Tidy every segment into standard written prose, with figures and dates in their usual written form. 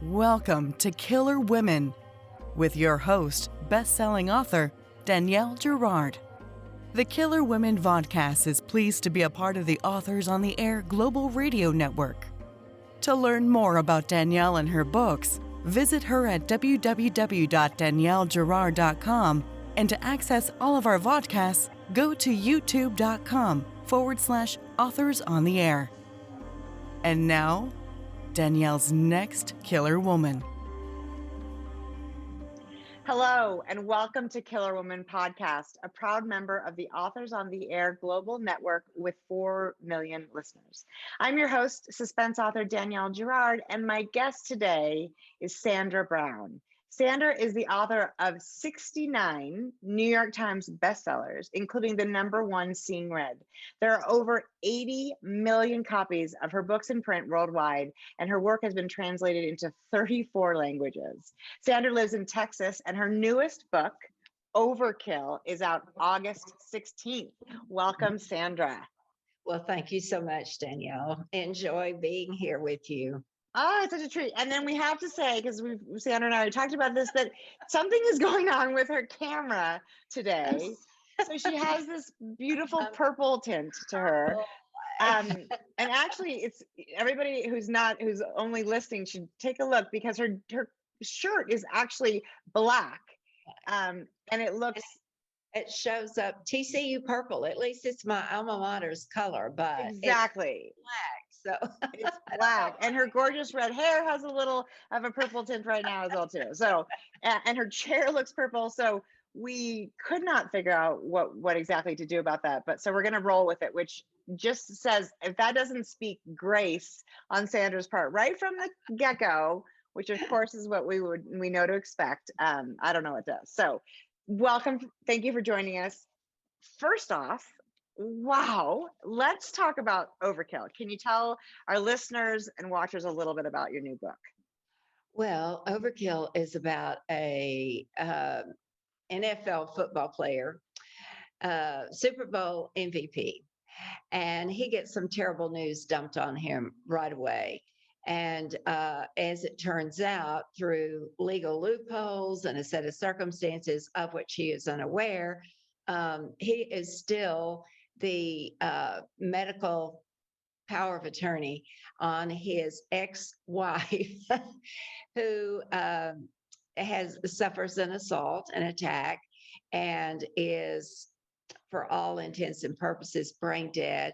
Welcome to Killer Women with your host, best-selling author Danielle Girard. The Killer Women vodcast is pleased to be a part of the Authors on the Air Global Radio Network. To learn more about Danielle and her books, visit her at www.daniellegirard.com, and to access all of our vodcasts, go to youtube.com/Authors on the Air. And now, Danielle's next killer woman. Hello, and welcome to Killer Woman Podcast, a proud member of the Authors on the Air Global Network with 4 million listeners. I'm your host, Suspense author Danielle Girard, and my guest today is Sandra Brown. Sandra is the author of 69 New York Times bestsellers, including the #1 Seeing Red. There are over 80 million copies of her books in print worldwide, and her work has been translated into 34 languages. Sandra lives in Texas, and her newest book, Overkill, is out August 16th. Welcome, Sandra. Well, thank you so much, Danielle. Enjoy being here with you. Oh, it's such a treat. And then we have to say, because Sandra and I talked about this, that something is going on with her camera today. So she has this beautiful purple tint to her. And actually, it's everybody who's only listening should take a look, because her shirt is actually black. And it looks... It shows up TCU purple. At least it's my alma mater's color, but exactly. It's black. So it's black, and her gorgeous red hair has a little of a purple tint right now as well too. So, and her chair looks purple. So we could not figure out what exactly to do about that. But so we're going to roll with it, which just says, if that doesn't speak grace on Sandra's part right from the get-go, which of course is what we know to expect. I don't know what does. So welcome. Thank you for joining us. First off, wow, let's talk about Overkill. Can you tell our listeners and watchers a little bit about your new book? Well, Overkill is about a NFL football player, Super Bowl MVP, and he gets some terrible news dumped on him right away. And as it turns out, through legal loopholes and a set of circumstances of which he is unaware, he is still the medical power of attorney on his ex-wife, who suffers an assault, an attack, and is, for all intents and purposes, brain dead.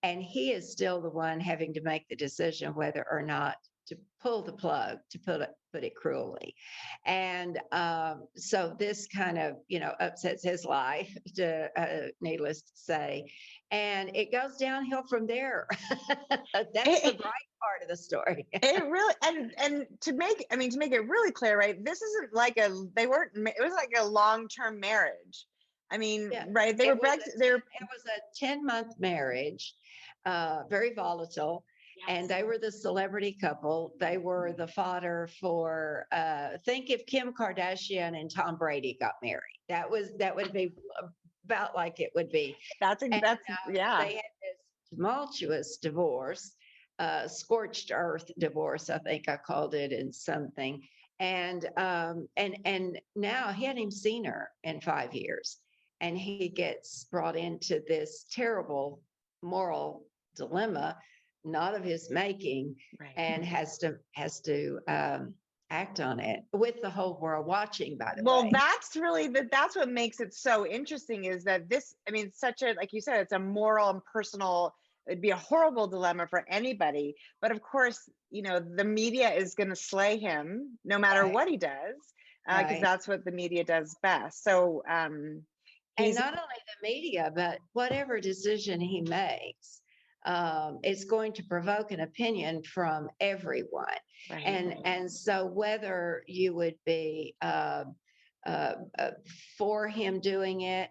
And he is still the one having to make the decision whether or not to pull the plug, to put it cruelly. And so this kind of, upsets his life, needless to say. And it goes downhill from there. That's the bright part of the story. It really, and to make it really clear, right? This isn't like it was like a long-term marriage. I mean, yeah. Right? It was a 10-month marriage, very volatile. Yes. And they were the celebrity couple. They were the fodder for, think if Kim Kardashian and Tom Brady got married. That would be about like it would be. Yeah. They had this tumultuous divorce, scorched earth divorce, I think I called it in something. And now he hadn't even seen her in 5 years. And he gets brought into this terrible moral dilemma, not of his making, right, and has to act on it with the whole world watching, by the way. Well, that's what makes it so interesting, is that this, such a, like you said, it's a moral and personal, it'd be a horrible dilemma for anybody. But of course, the media is going to slay him no matter right. what he does, because right. that's what the media does best. So, and not only the media, but whatever decision he makes, it's going to provoke an opinion from everyone. Right. And so whether you would be for him doing it,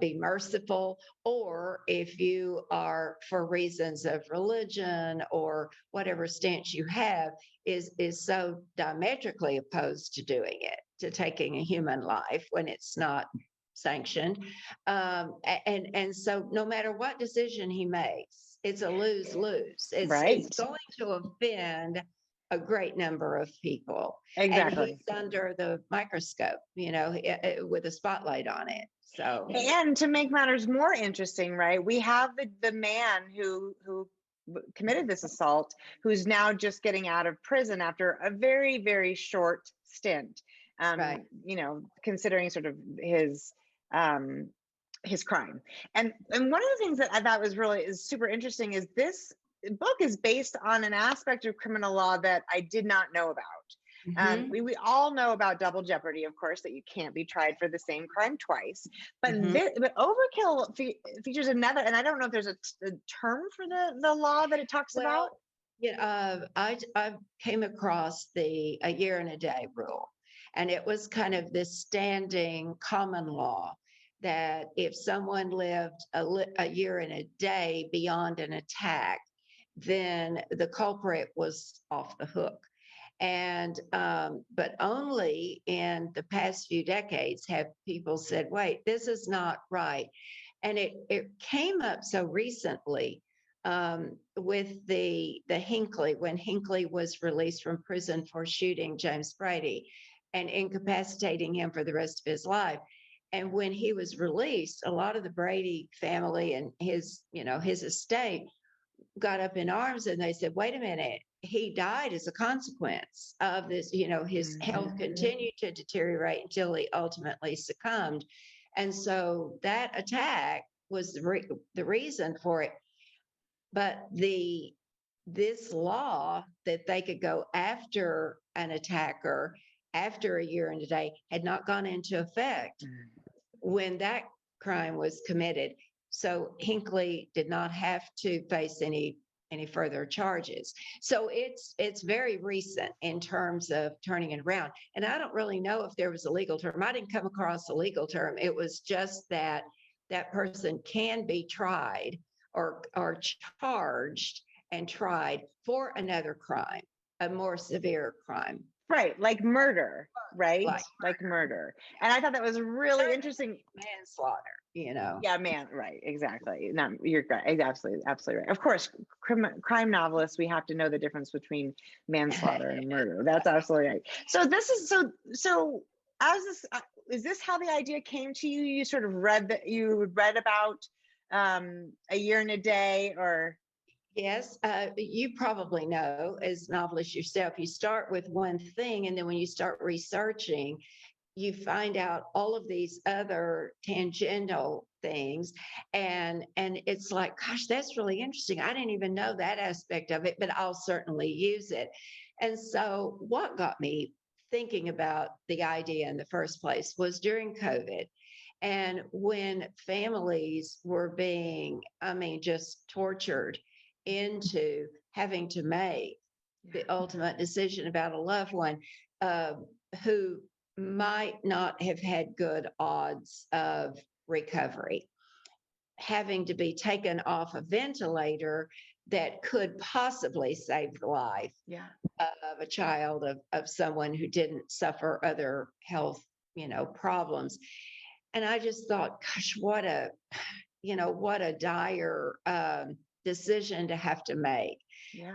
be merciful, or if you are for reasons of religion or whatever stance you have, is so diametrically opposed to doing it, to taking a human life when it's not sanctioned. And so no matter what decision he makes, it's a lose-lose. Right. It's going to offend a great number of people. Exactly. And he's under the microscope, with a spotlight on it. So, and to make matters more interesting, right? We have the man who committed this assault, who's now just getting out of prison after a very, very short stint. Right. Considering sort of his crime. And one of the things that I thought is super interesting is this book is based on an aspect of criminal law that I did not know about. We all know about double jeopardy, of course, that you can't be tried for the same crime twice. But but Overkill features another, and I don't know if there's a term for the law that it talks about. Yeah, I came across the a year and a day rule, and it was kind of this standing common law that if someone lived a year and a day beyond an attack, then the culprit was off the hook. And but only in the past few decades have people said, wait, this is not right. And it came up so recently with the Hinckley, when Hinckley was released from prison for shooting James Brady and incapacitating him for the rest of his life. And when he was released, a lot of the Brady family and his estate got up in arms, and they said, wait a minute, he died as a consequence of this. His health continued to deteriorate until he ultimately succumbed. And so that attack was the reason for it. But this law that they could go after an attacker after a year and a day had not gone into effect when that crime was committed. So Hinckley did not have to face any further charges. So it's very recent in terms of turning it around. And I don't really know if there was a legal term. I didn't come across a legal term. It was just that person can be tried or charged and tried for another crime, a more severe crime. Right, like murder, right? Like murder. And I thought that was really interesting. Manslaughter, Yeah, right, exactly. No, you're right, absolutely right. Of course, crime novelists, we have to know the difference between manslaughter and murder. That's absolutely right. So this is so. Is this how the idea came to you? You sort of read about a year and a day, or? Yes, you probably know as novelists yourself, you start with one thing, and then when you start researching, you find out all of these other tangential things. And it's like, gosh, that's really interesting. I didn't even know that aspect of it, but I'll certainly use it. And so what got me thinking about the idea in the first place was during COVID. And when families were being, just tortured into having to make the ultimate decision about a loved one who might not have had good odds of recovery, having to be taken off a ventilator that could possibly save the life of a child of someone who didn't suffer other health problems. And I just thought, gosh, what a dire decision to have to make,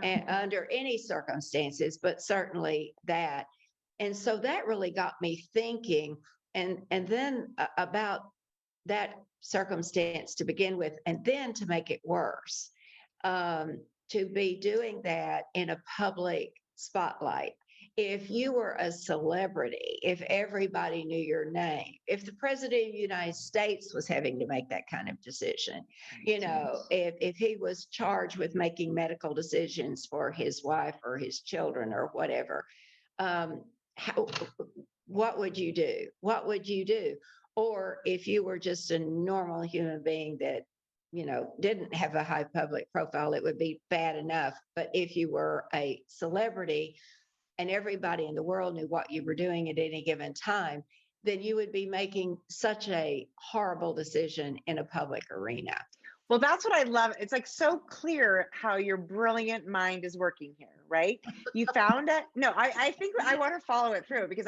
and under any circumstances, but certainly that. And so that really got me thinking, and then about that circumstance to begin with, and then to make it worse, to be doing that in a public spotlight. If you were a celebrity, if everybody knew your name, if the president of the United States was having to make that kind of decision, if he was charged with making medical decisions for his wife or his children or whatever, what would you do? What would you do? Or if you were just a normal human being that, didn't have a high public profile, it would be bad enough. But if you were a celebrity and everybody in the world knew what you were doing at any given time, then you would be making such a horrible decision in a public arena. Well, that's what I love. It's like so clear how your brilliant mind is working here, right? You found it. No, I think I want to follow it through because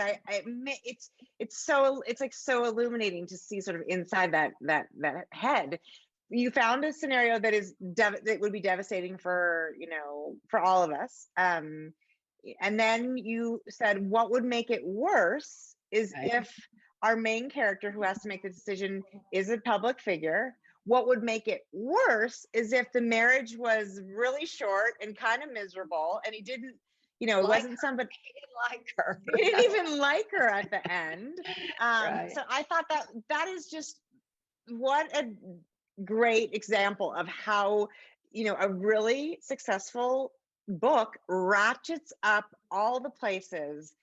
it's like so illuminating to see sort of inside that head. You found a scenario that would be devastating for all of us. and then you said, what would make it worse is Right. if our main character who has to make the decision is a public figure. What would make it worse is if the marriage was really short and kind of miserable, and he didn't, it Like wasn't somebody, He didn't like her. he didn't even like her at the end. Right. So I thought that is just, what a great example of how, a really successful book ratchets up all the places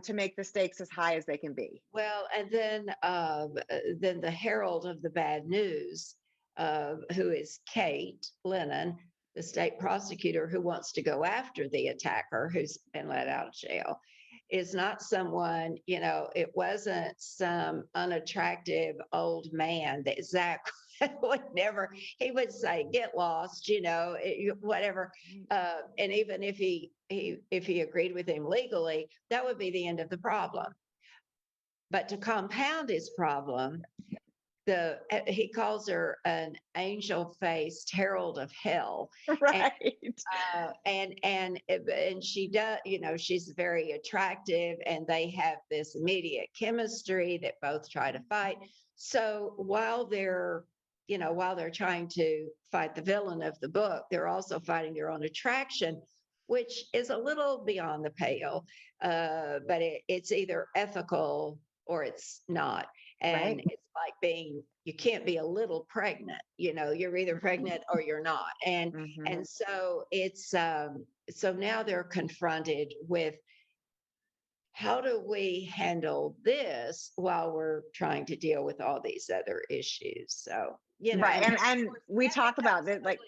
to make the stakes as high as they can be. Well, and then the herald of the bad news, who is Kate Lennon, the state prosecutor who wants to go after the attacker who's been let out of jail, is not someone, it wasn't some unattractive old man that Zach would never, he would say, get lost, whatever. And even if he agreed with him legally, that would be the end of the problem. But to compound his problem, he calls her an angel-faced herald of hell, Right. and she does, she's very attractive, and they have this immediate chemistry that both try to fight. So while they're trying to fight the villain of the book, they're also fighting their own attraction, which is a little beyond the pale, but it's either ethical or it's not. And Right. it's like you can't be a little pregnant, you're either pregnant or you're not. And so it's so now they're confronted with, how do we handle this while we're trying to deal with all these other issues? So, Right. And we talk about it like,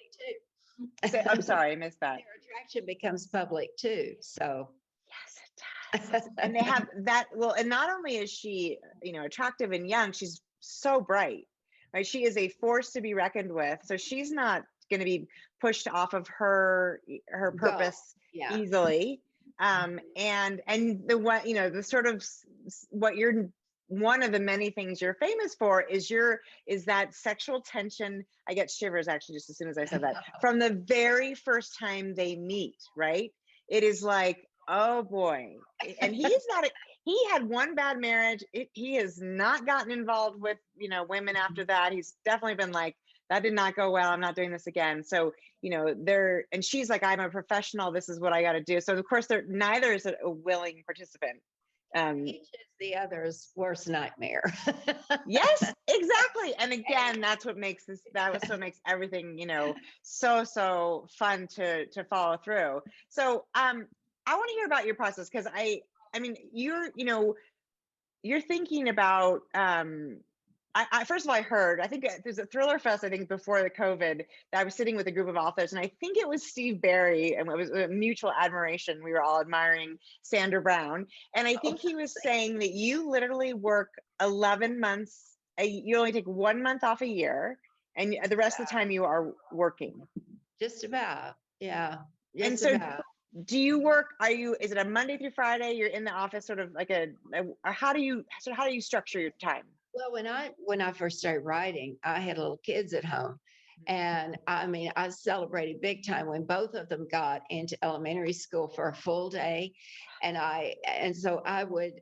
I'm sorry, I missed that. Their attraction becomes public too. So Yes, it does. And they have that. Well, and not only is she, attractive and young, she's so bright, right? She is a force to be reckoned with. So she's not going to be pushed off of her purpose easily. And the what, the sort of what you're, one of the many things you're famous for is that sexual tension. I get shivers actually just as soon as I said that. From the very first time they meet, right? It is like, oh boy. And he had one bad marriage. He has not gotten involved with, women after that. He's definitely been like, that did not go well. I'm not doing this again. So, and she's like, I'm a professional. This is what I got to do. So of course neither is a willing participant. Each is the other's worst nightmare. Yes, exactly. And again, that's what makes makes everything, so fun to follow through. So, I want to hear about your process, because I mean, you're thinking about, I first of all, I think there's a Thriller Fest, I think before the COVID, that I was sitting with a group of authors, and I think it was Steve Barry, and it was a mutual admiration. We were all admiring Sandra Brown. And I think he was saying that you literally work 11 months, you only take 1 month off a year, and the rest of the time you are working. Just about. Yeah. And so do you work, is it a Monday through Friday? You're in the office sort of like how do you structure your time? Well, when I first started writing, I had little kids at home. And I celebrated big time when both of them got into elementary school for a full day. And so I would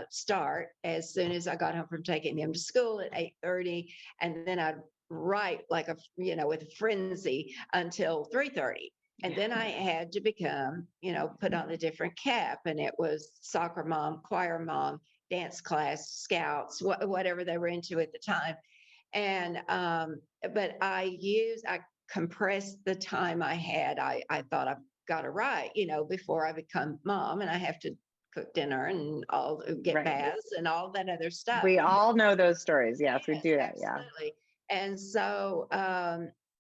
start as soon as I got home from taking them to school at 8:30. And then I'd write like with a frenzy until 3:30. And then I had to become, put on a different cap. And it was soccer mom, choir mom, dance class, scouts, whatever they were into at the time. And, but I compressed the time I had. I thought I've got to write, before I become mom, and I have to cook dinner and get baths and all that other stuff. We all know those stories. Yes, we do that. Absolutely. Yeah. And so,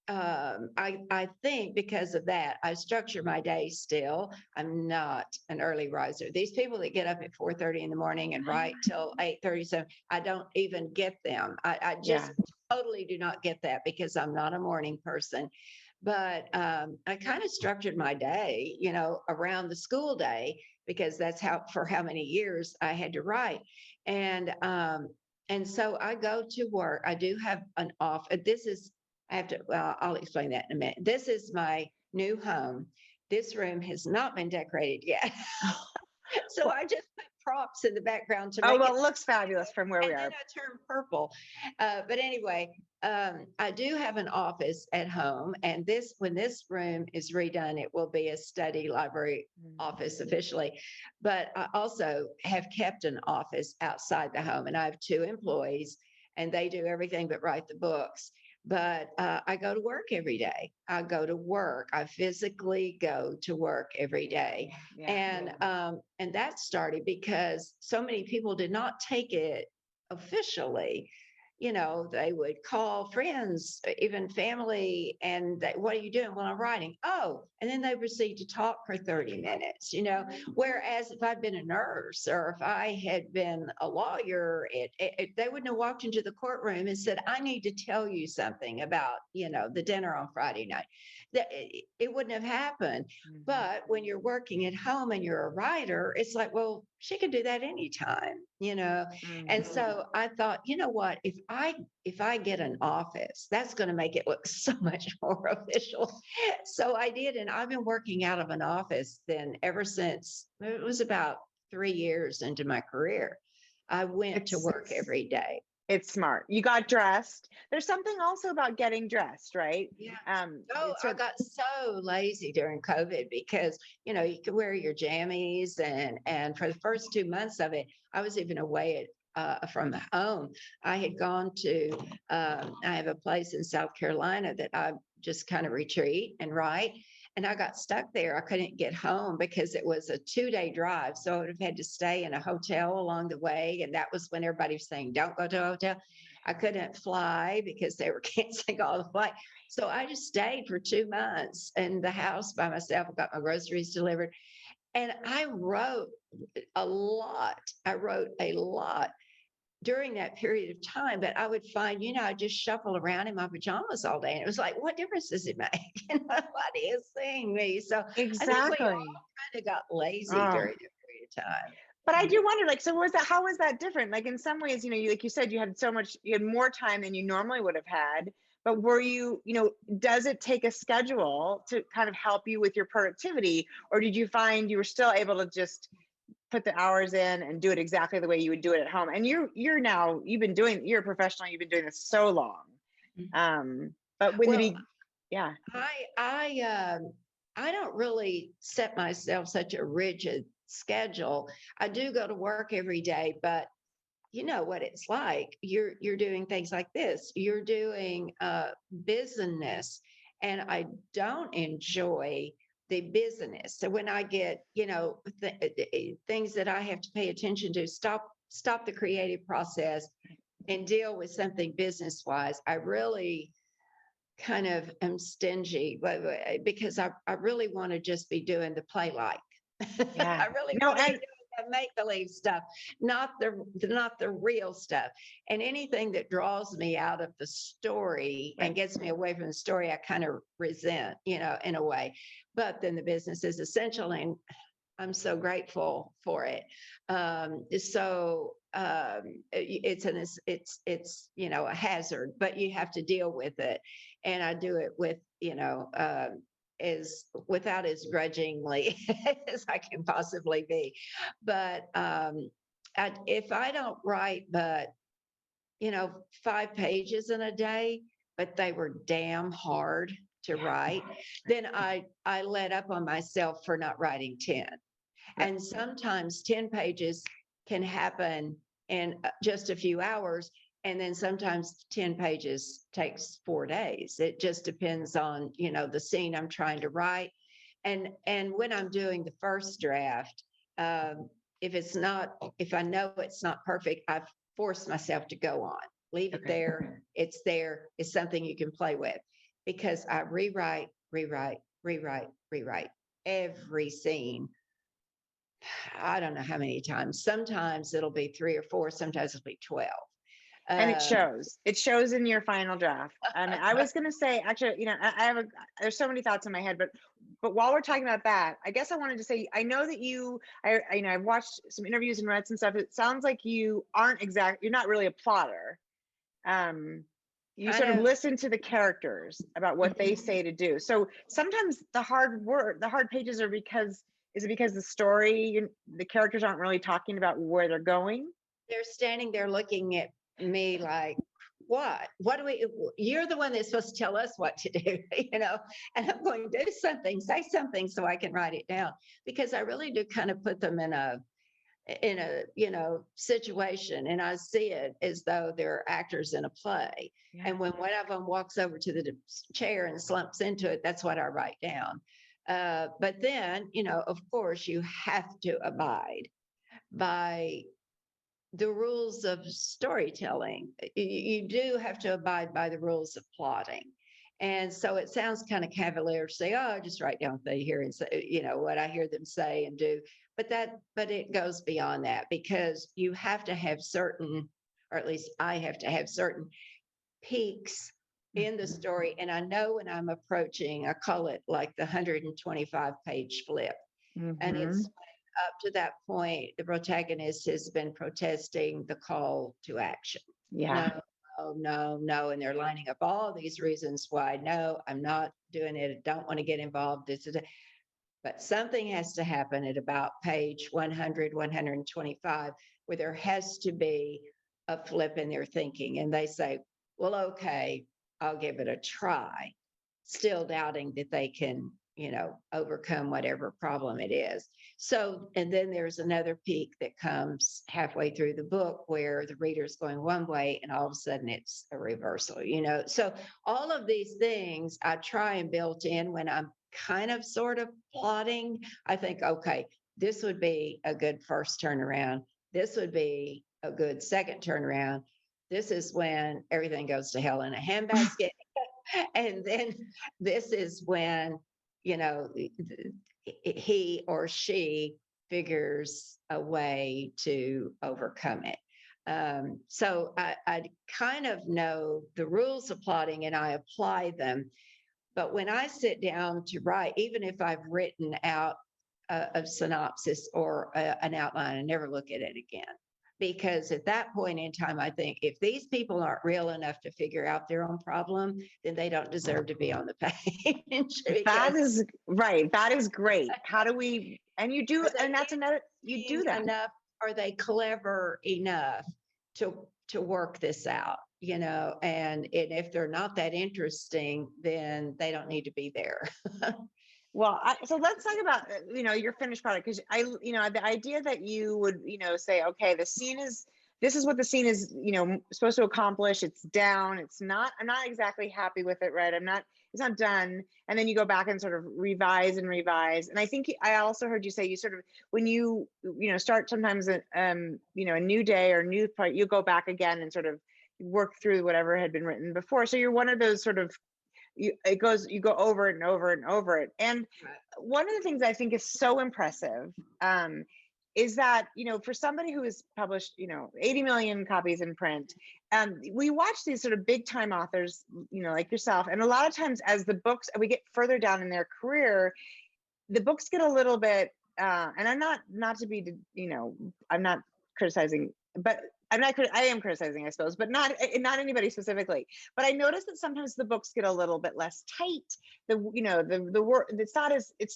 I think because of that, I structure my day still. I'm not an early riser. These people that get up at 4:30 in the morning and write till 8:30, so I don't even get them. I just totally do not get that, because I'm not a morning person. But I kind of structured my day, around the school day, because that's for how many years I had to write. And so I go to work. I do have an off. I'll explain that in a minute. This is my new home. this room has not been decorated yet. So I just put props in the background to Oh, make well, it, it looks fabulous from where we and then are. I turned purple. But anyway, I do have an office at home, and when this room is redone, it will be a study library office officially. But I also have kept an office outside the home, and I have 2 employees, and they do everything but write the books. But I go to work every day. I go to work. I physically go to work every day. Yeah. And that started because so many people did not take it officially. They would call friends, even family, and what are you doing? Well, I'm writing. Oh, and then they proceed to talk for 30 minutes, whereas if I'd been a nurse or if I had been a lawyer, they wouldn't have walked into the courtroom and said, I need to tell you something about, the dinner on Friday night. That it wouldn't have happened. But when you're working at home and you're a writer, it's like, well, she could do that anytime, And so I thought, you know what, if I get an office, that's going to make it look so much more official. So I did, and I've been working out of an office then ever since. It was about 3 years into my career. I went to work every day. It's smart. You got dressed. There's something also about getting dressed, right? Yeah. So I got so lazy during COVID because, you could wear your jammies, and for the first 2 months of it, I was even away from home. I had gone to, I have a place in South Carolina that I just kind of retreat and write. And I got stuck there. I couldn't get home because it was a 2-day drive. So I would have had to stay in a hotel along the way. And that was when everybody was saying, don't go to a hotel. I couldn't fly because they were canceling all the flights. So I just stayed for 2 months in the house by myself. I got my groceries delivered. And I wrote a lot. During that period of time, but I would find, I just shuffle around in my pajamas all day. And it was like, what difference does it make? Nobody is seeing me. So I think we all exactly. kind of got lazy Oh. during that period of time. But I do wonder, like, so how was that different? Like, in some ways, like you said, you had more time than you normally would have had. But were you, does it take a schedule to kind of help you with your productivity? Or did you find you were still able to just put the hours in and do it exactly the way you would do it at home? And you're a professional, you've been doing this so long. But yeah. I don't really set myself such a rigid schedule. I do go to work every day, but you know what it's like. You're doing things like this. You're doing business, and I don't enjoy the business. So when I get, things that I have to pay attention to, stop the creative process and deal with something business wise, I really kind of am stingy because I really want to just be doing the play like. Yeah. I really want to be doing the make believe stuff, not the real stuff. And anything that draws me out of the story and gets me away from the story, I kind of resent, in a way. But then the business is essential, and I'm so grateful for it. It's a hazard, but you have to deal with it, and I do it with without as grudgingly as I can possibly be. But if I don't write but 5 pages in a day, but they were damn hard to write, then I let up on myself for not writing 10. And sometimes 10 pages can happen in just a few hours. And then sometimes 10 pages takes 4 days. It just depends on, the scene I'm trying to write. And when I'm doing the first draft, if I know it's not perfect, I've forced myself to go on. Leave it there. It's there. It's something you can play with, because I rewrite every scene. I don't know how many times. Sometimes it'll be 3 or 4. Sometimes it'll be 12. And it shows in your final draft. I was going to say, actually, there's so many thoughts in my head, but while we're talking about that, I guess I wanted to say, I know that I've watched some interviews and read some stuff. It sounds like you're not really a plotter. you kind sort of of listen to the characters about what they Mhm. say to do. So sometimes the hard pages are because, is it because the story, the characters aren't really talking about where they're going? They're standing there looking at me like, what do we, you're the one that's supposed to tell us what to do, and I'm going to do something, say something so I can write it down, because I really do kind of put them in a situation, and I see it as though they're actors in a play. Yeah. And when one of them walks over to the chair and slumps into it, that's what I write down. But then, of course, you have to abide by the rules of storytelling. You do have to abide by the rules of plotting. And so it sounds kind of cavalier to say, oh, I just write down what they hear and say, what I hear them say and do. But it goes beyond that, because you have to have certain, or at least I have to have certain peaks in the story. And I know when I'm approaching, I call it like the 125 page flip. And it's up to that point, the protagonist has been protesting the call to action. Yeah. No. And they're lining up all these reasons why, no, I'm not doing it. I don't want to get involved. But something has to happen at about page 100, 125, where there has to be a flip in their thinking. And they say, well, okay, I'll give it a try, still doubting that they can, overcome whatever problem it is. So, and then there's another peak that comes halfway through the book where the reader's going one way and all of a sudden it's a reversal, So all of these things I try and build in when I'm kind of sort of plotting. I think, okay, this would be a good first turnaround. This would be a good second turnaround. This is when everything goes to hell in a handbasket. And then this is when, he or she figures a way to overcome it. So I kind of know the rules of plotting and I apply them. But when I sit down to write, even if I've written out a synopsis or an outline, I never look at it again. Because at that point in time, I think if these people aren't real enough to figure out their own problem, then they don't deserve to be on the page. That is right. That is great. How do we, and you do, and that's another, you do that. Enough, are they clever enough to work this out? And if they're not that interesting, then they don't need to be there. Well, so let's talk about, your finished product. Because the idea that you would, say, okay, this is what the scene is, supposed to accomplish. It's down. I'm not exactly happy with it. Right. It's not done. And then you go back and sort of revise. And I think I also heard you say, you sort of, when you, start sometimes, a new day or new part, you go back again and sort of work through whatever had been written before. So you're one of those sort of, you go over it and over it and over it. And one of the things I think is so impressive is that, for somebody who has published, 80 million copies in print, we watch these sort of big time authors, like yourself. And a lot of times as the books, we get further down in their career, the books get a little bit, and I'm not to be, I'm not criticizing, but I am criticizing, I suppose, but not anybody specifically. But I noticed that sometimes the books get a little bit less tight. The work, it's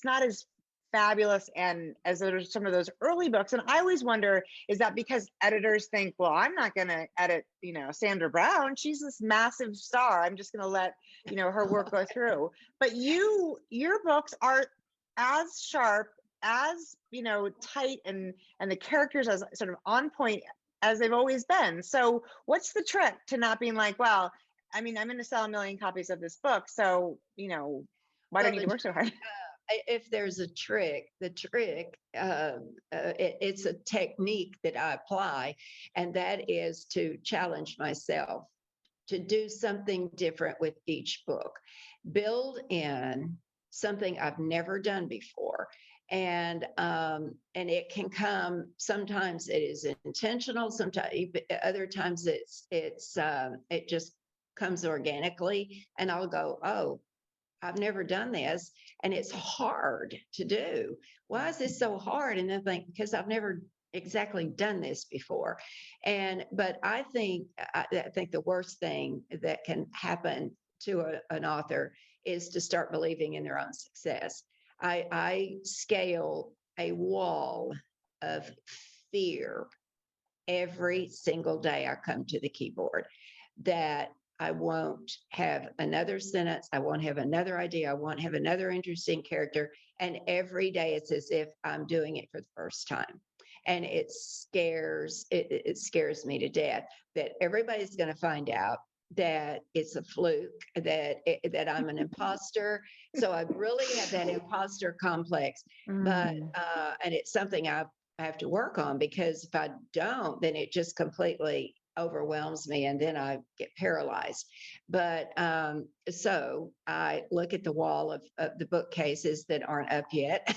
not as fabulous and as there's some of those early books. And I always wonder, is that because editors think, well, I'm not going to edit, Sandra Brown. She's this massive star. I'm just going to let, her work go through. But your books are as sharp, as tight, and the characters as sort of on point as they've always been. So what's the trick to not being like, well, I mean, I'm going to sell 1 million copies of this book, so why don't you work so hard? If there's a trick, the trick, it's a technique that I apply, and that is to challenge myself to do something different with each book, build in something I've never done before. And it can come, sometimes it is intentional, sometimes other times it just comes organically, and I'll go, oh, I've never done this and it's hard to do. Why is this so hard? And then think, because I've never exactly done this before. But I think the worst thing that can happen to an author is to start believing in their own success. I scale a wall of fear every single day I come to the keyboard, that I won't have another sentence, I won't have another idea, I won't have another interesting character. And every day it's as if I'm doing it for the first time. And it scares me to death that everybody's going to find out that it's a fluke, that I'm an imposter. So I really have that imposter complex. But Mm. and it's something I have to work on, because if I don't, then it just completely overwhelms me and then I get paralyzed. But so I look at the wall of the bookcases that aren't up yet,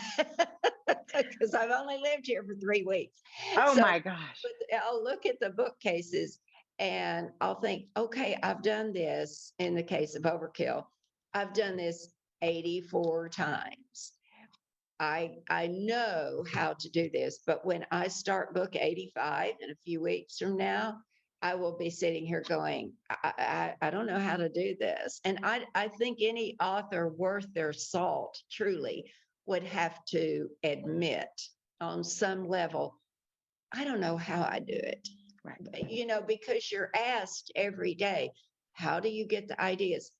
because I've only lived here for 3 weeks. Oh So my gosh. but I'll look at the bookcases and I'll think, okay, I've done this. In the case of Overkill, I've done this 84 times. I know how to do this, but when I start book 85 in a few weeks from now, I will be sitting here going, I don't know how to do this. And I think any author worth their salt truly would have to admit on some level, I don't know how I do it. Right. Because you're asked every day, how do you get the ideas?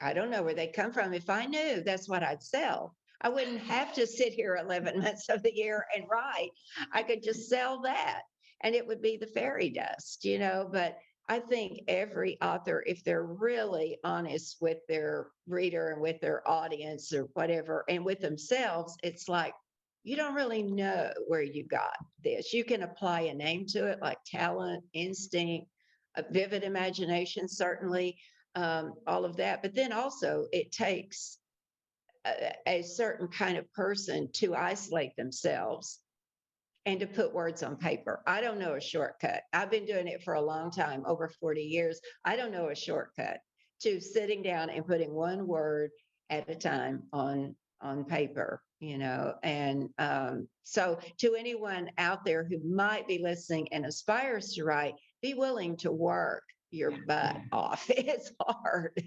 I don't know where they come from. If I knew, that's what I'd sell. I wouldn't have to sit here 11 months of the year and write. I could just sell that and it would be the fairy dust. But I think every author, if they're really honest with their reader and with their audience or whatever, and with themselves, it's like, you don't really know where you got this. You can apply a name to it, like talent, instinct, a vivid imagination, certainly, all of that. But then also it takes a certain kind of person to isolate themselves and to put words on paper. I don't know a shortcut. I've been doing it for a long time, over 40 years. I don't know a shortcut to sitting down and putting one word at a time on paper. And so to anyone out there who might be listening and aspires to write, be willing to work your butt off. It's hard.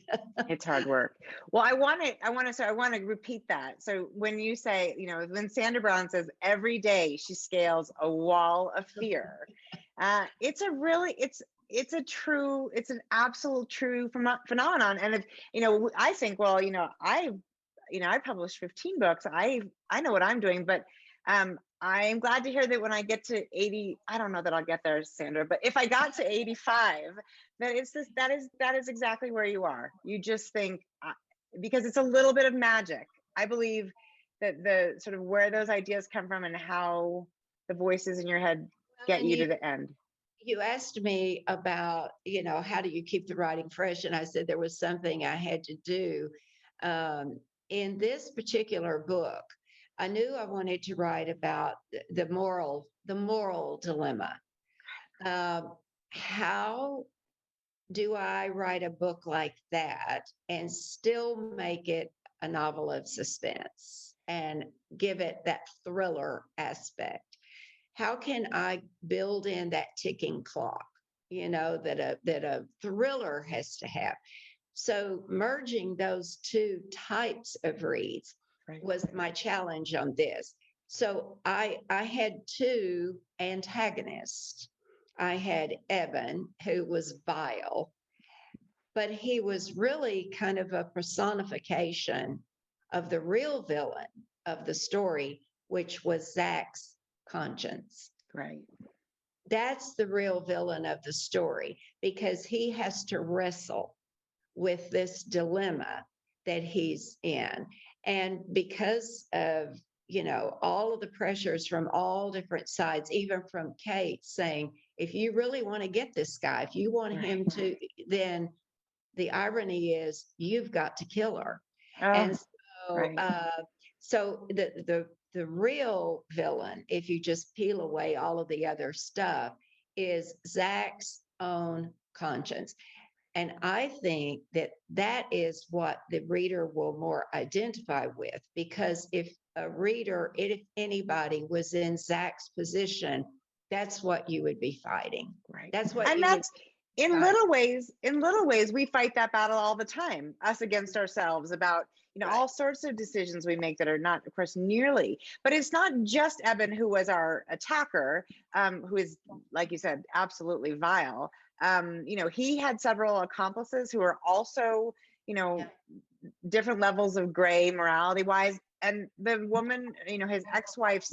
It's hard work. Well, I want to repeat that. So when you say, when Sandra Brown says every day she scales a wall of fear, it's an absolute true phenomenon. And I think, well, I published 15 books. I know what I'm doing, but I'm glad to hear that when I get to 80, I don't know that I'll get there, Sandra, but if I got to 85, that is exactly where you are. You just think, because it's a little bit of magic. I believe that the sort of where those ideas come from and how the voices in your head get And you to the end. you asked me about, how do you keep the writing fresh? And I said there was something I had to do. In this particular book, I knew I wanted to write about the moral dilemma. How do I write a book like that and still make it a novel of suspense and give it that thriller aspect? How can I build in that ticking clock, that a thriller has to have? So merging those two types of reads Right. was my challenge on this. So I had two antagonists. I had Evan, who was vile, but he was really kind of a personification of the real villain of the story, which was Zach's conscience. Right. That's the real villain of the story, because he has to wrestle with this dilemma that he's in. And because of, all of the pressures from all different sides, even from Kate saying, if you really want to get this guy, if you want him to, then the irony is you've got to kill her. Oh, And so, right. so the real villain, if you just peel away all of the other stuff, is Zach's own conscience. And I think that is what the reader will more identify with, because if a reader, if anybody was in Zach's position, that's what you would be fighting. Right. That's what And you would that's in little ways, we fight that battle all the time, us against ourselves about, Right. all sorts of decisions we make that are not, of course, nearly, but it's not just Eben who was our attacker, who is, like you said, absolutely vile. He had several accomplices who are also, different levels of gray morality wise. And the woman, his ex-wife's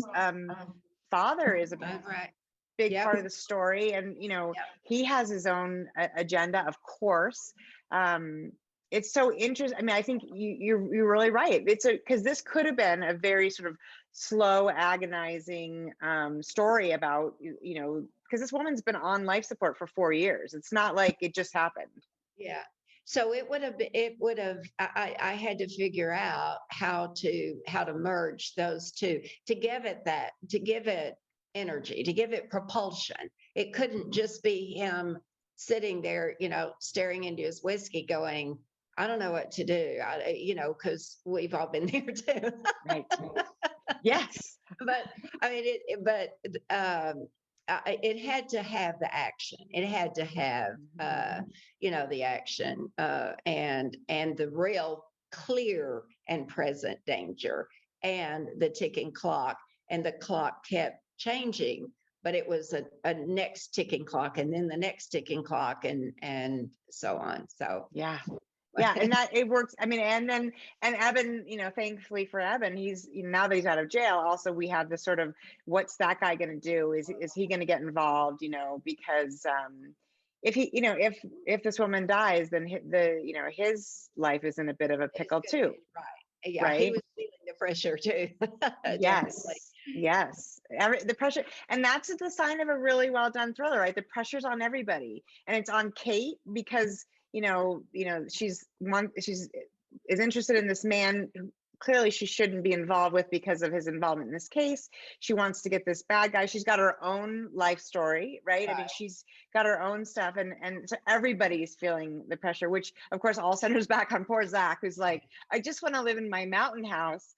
father is a Right. big part of the story, and he has his own agenda, of course. It's so interesting. I mean, I think you're really right. It's because this could have been a very sort of slow, agonizing story about because this woman's been on life support for 4 years. It's not like it just happened. Yeah. So it would have, I had to figure out how to merge those two, to give it energy, to give it propulsion. It couldn't just be him sitting there, staring into his whiskey going, I don't know what to do, because we've all been there too. Right. Yes. But I mean, it had to have the action. It had to have, the action and the real clear and present danger and the ticking clock. And the clock kept changing, but it was a next ticking clock and then the next ticking clock and so on. So yeah. And that it works. I mean, and Eben, thankfully for Eben, he's now that he's out of jail. Also, we have this sort of, what's that guy going to do? Is he going to get involved? Because if he, if this woman dies, then his life is in a bit of a pickle too. Right. Yeah. Right. He was feeling the pressure too. Yes. Yes. The pressure, and that's the sign of a really well done thriller, right? The pressure's on everybody, and it's on Kate because she's is interested in this man who clearly she shouldn't be involved with because of his involvement in this case. She wants to get this bad guy. She's got her own life story, right? I mean, she's got her own stuff, and so everybody's feeling the pressure, which of course all centers back on poor Zach, who's like, I just want to live in my mountain house.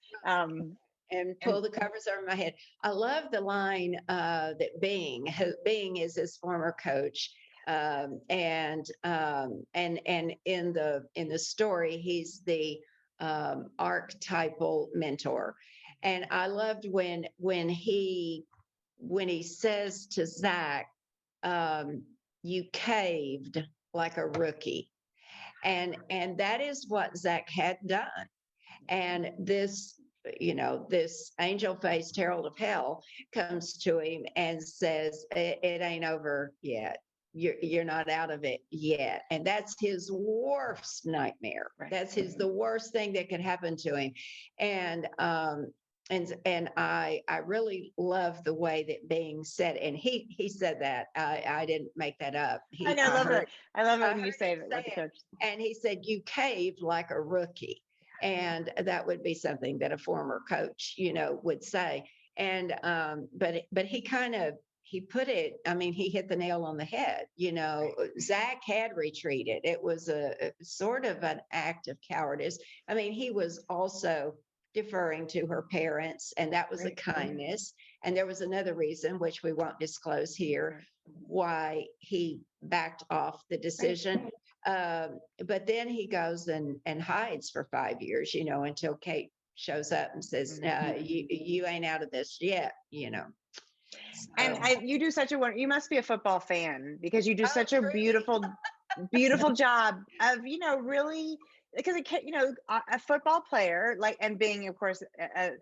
And pull the covers over my head. I love the line that Bing is his former coach. And in the story, he's the archetypal mentor. And I loved when he says to Zach, you caved like a rookie. And that is what Zach had done. And this angel-faced herald of hell comes to him and says, it ain't over yet. You're not out of it yet. And that's his worst nightmare. Right. That's the worst thing that could happen to him. And I really love the way that Bing said, and he said that. I didn't make that up. I know, love it. I love it when you say that. And he said, you caved like a rookie. And that would be something that a former coach, would say. And but he put it, I mean, he hit the nail on the head. Zach had retreated. It was a sort of an act of cowardice. I mean, he was also deferring to her parents, and that was a kindness. And there was another reason, which we won't disclose here, why he backed off the decision. But then he goes and hides for 5 years, until Kate shows up and says, you ain't out of this yet, And you do such you must be a football fan, because you do such a beautiful, beautiful job of, really, because a football player, like, and Bing, of course,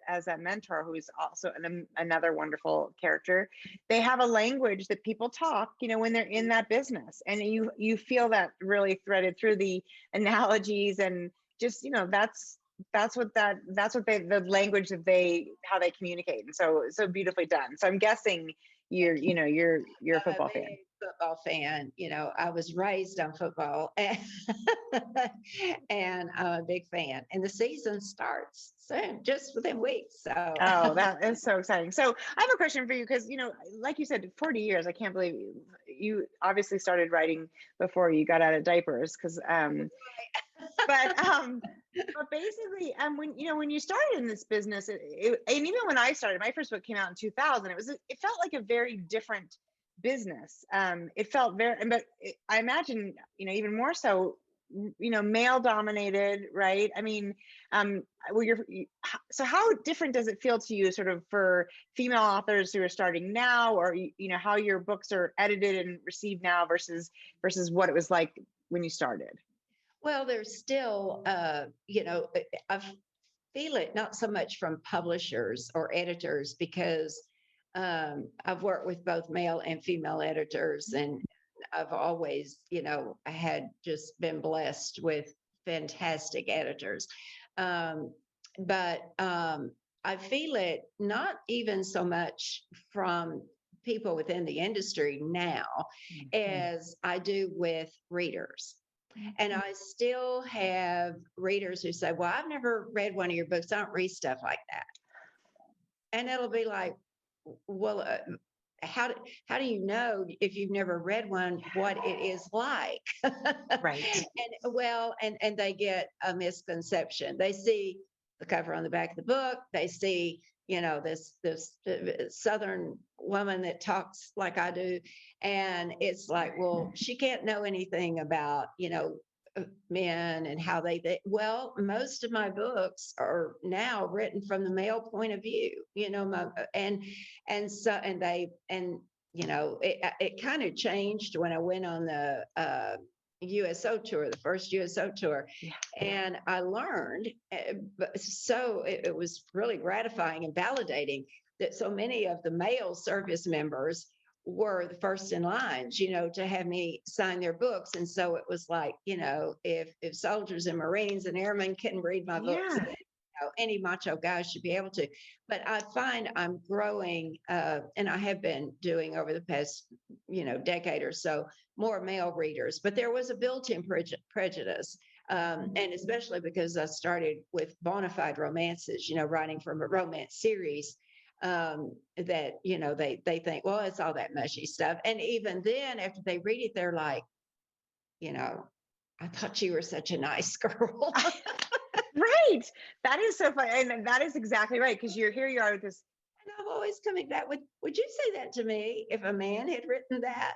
as that mentor, who's also another wonderful character, they have a language that people talk, when they're in that business, and you feel that really threaded through the analogies, and just, that's what the language that how they communicate, and so beautifully done. So I'm guessing you're a football fan. Football fan. I was raised on football, and I'm a big fan. And the season starts soon, just within weeks. So that is so exciting. So I have a question for you, because like you said, 40 years. I can't believe you obviously started writing before you got out of diapers, because but But basically, when when you started in this business, and even when I started, my first book came out in 2000. It felt like a very different business. It felt I imagine, even more so, male dominated, right? I mean, well, so how different does it feel to you, sort of, for female authors who are starting now, or how your books are edited and received now versus what it was like when you started? Well, there's still, I feel it not so much from publishers or editors because I've worked with both male and female editors, and I've always, I had just been blessed with fantastic editors. But I feel it not even so much from people within the industry now as I do with readers. And I still have readers who say, well, I've never read one of your books. I don't read stuff like that. And it'll be like, well, how do you know, if you've never read one, what it is like? Right. And they get a misconception. They see the cover on the back of the book. They see, this Southern woman that talks like I do. And it's like, well, she can't know anything about, men and how well, most of my books are now written from the male point of view, it kind of changed when I went on the USO tour, the first USO tour. Yeah. And I learned, so it was really gratifying and validating that so many of the male service members were the first in lines, to have me sign their books. And so it was like, if soldiers and Marines and airmen couldn't read my books, Yeah. then, any macho guy should be able to. But I find I'm growing, and I have been doing over the past, decade or so, more male readers. But there was a built-in prejudice. And especially because I started with bona fide romances, writing from a romance series, that, they think, well, it's all that mushy stuff. And even then, after they read it, they're like, I thought you were such a nice girl. Right. That is so funny. And that is exactly right. Because you are with this. And I'm always coming back with, would you say that to me if a man had written that?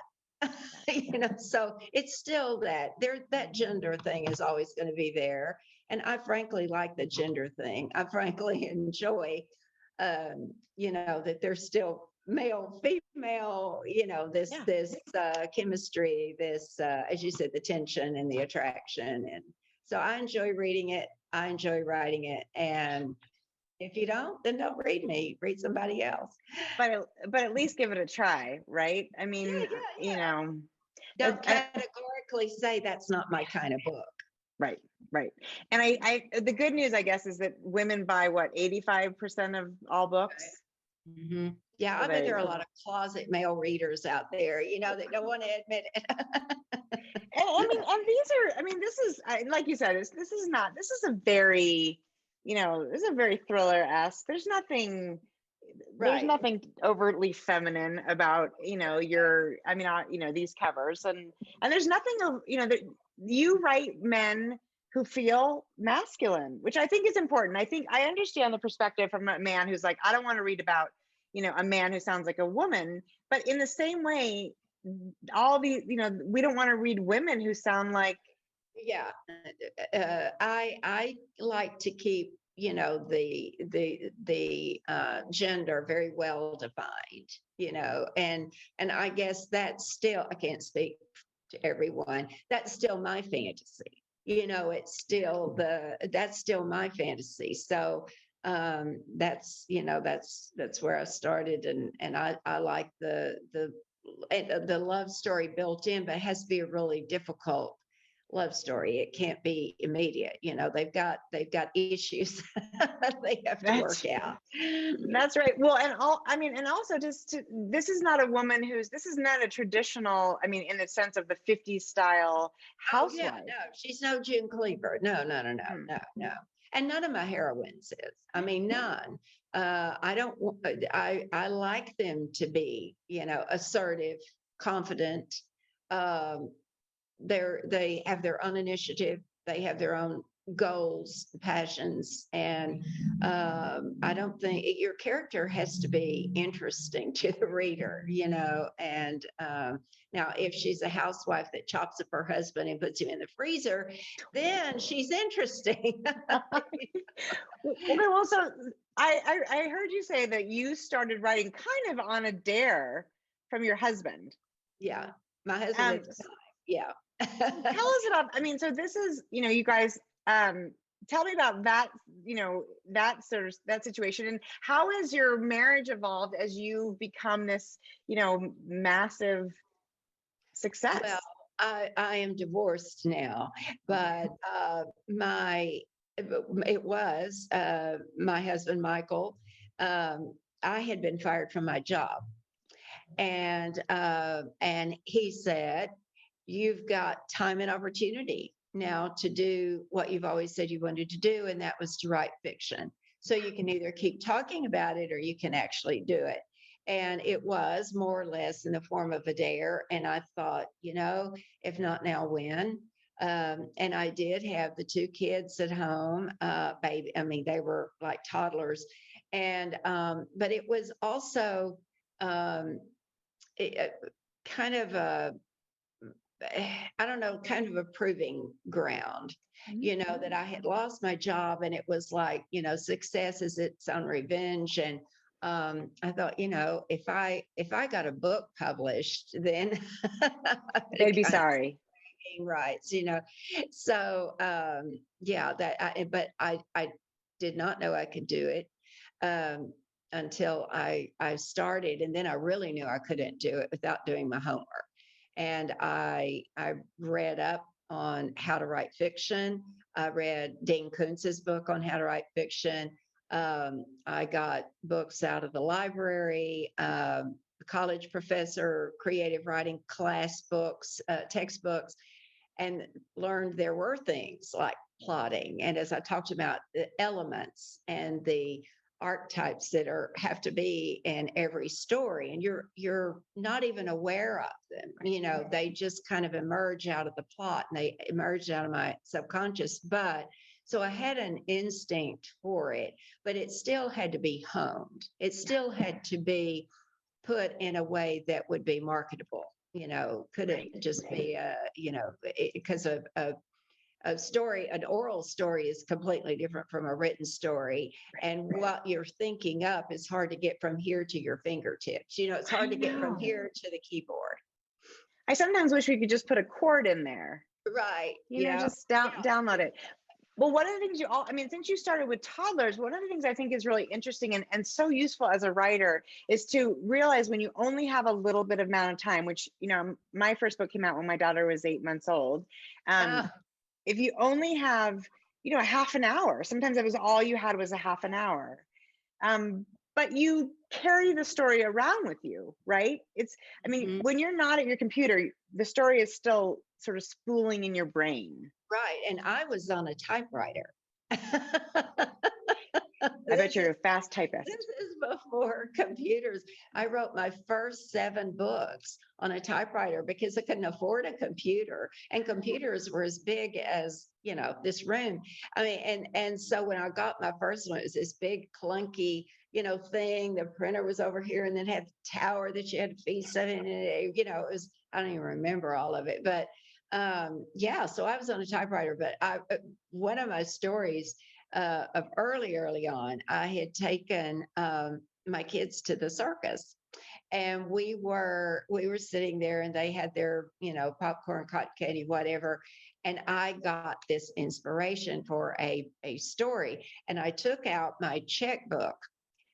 So it's still that gender thing is always going to be there. And I frankly like the gender thing. I frankly enjoy, that there's still male, female, this chemistry, this, as you said, the tension and the attraction. And so I enjoy reading it. I enjoy writing it. And if you don't, then don't read me, read somebody else. But at least give it a try, right? I mean, Don't categorically say that's not my kind of book. Right. And the good news, I guess, is that women buy 85% of all books. Mm-hmm. Yeah, so I bet there are a lot of closet male readers out there, that don't want to admit it. This is, like you said, this is a very, this is a very thriller-esque. There's nothing overtly feminine about, these covers, and there's nothing of, that you write men who feel masculine, which I think is important. I understand the perspective from a man who's like, I don't want to read about, a man who sounds like a woman, but in the same way, all these, we don't want to read women who sound like. Yeah. I like to keep, the gender very well defined, and I guess that's still, I can't speak to everyone. That's still my fantasy. It's still that's still my fantasy. So that's where I started, and I like the love story built in, but it has to be a really difficult love story. It can't be immediate. They've got issues they have to work out. That's right. Well, and also this is not a woman this is not a traditional, in the sense of the 50s style housewife. Oh, yeah, no, she's no June Cleaver. No. And none of my heroines is. None. I like them to be, assertive, confident. They have their own initiative. They have their own goals, passions, and I don't think your character has to be interesting to the reader, And now, if she's a housewife that chops up her husband and puts him in the freezer, then she's interesting. Okay, well, so I heard you say that you started writing kind of on a dare from your husband. Yeah, my husband at the time. Yeah. Tell us about, I mean, so this is, you guys, tell me about that, that sort of that situation, and how has your marriage evolved as you've become this, massive success? Well, I am divorced now, but it was my husband, Michael. I had been fired from my job, and he said, "You've got time and opportunity now to do what you've always said you wanted to do, and that was to write fiction. So you can either keep talking about it or you can actually do it." And it was more or less in the form of a dare. And I thought, if not now, when? And I did have the two kids at home, baby. I mean, they were like toddlers. And, but it was also kind of I don't know, kind of a proving ground, that I had lost my job, and it was like, success is its own revenge. And I thought, if I got a book published, then They'd be sorry. rights, So yeah, but I did not know I could do it until I started, and then I really knew I couldn't do it without doing my homework. And I read up on how to write fiction. I read Dean Koontz's book on how to write fiction. I got books out of the library, college professor, creative writing class books, textbooks, and learned there were things like plotting. And as I talked about, the elements and the archetypes that have to be in every story, and you're not even aware of them. They just kind of emerge out of the plot, and they emerge out of my subconscious. But so I had an instinct for it, but it still had to be honed. It still had to be put in a way that would be marketable. Couldn't just be because a story, an oral story is completely different from a written story. And what you're thinking up is hard to get from here to your fingertips. It's hard to get from here to the keyboard. I sometimes wish we could just put a chord in there. Right. Just download it. Well, one of the things since you started with toddlers, one of the things I think is really interesting and so useful as a writer is to realize when you only have a little bit of amount of time, which, my first book came out when my daughter was 8 months old. If you only have, a half an hour, sometimes it was all you had was a half an hour. But you carry the story around with you, right? When you're not at your computer, the story is still sort of spooling in your brain. Right. And I was on a typewriter. I bet you're a fast typist. This is before computers. I wrote my first 7 books on a typewriter because I couldn't afford a computer, and computers were as big as, this room. And so when I got my first one, it was this big clunky, thing. The printer was over here, and then had the tower that you had to feed stuff in. And it was, I don't even remember all of it, but so I was on a typewriter. But one of my stories of early on, I had taken my kids to the circus, and we were sitting there, and they had their popcorn, cotton candy, whatever, and I got this inspiration for a story, and I took out my checkbook,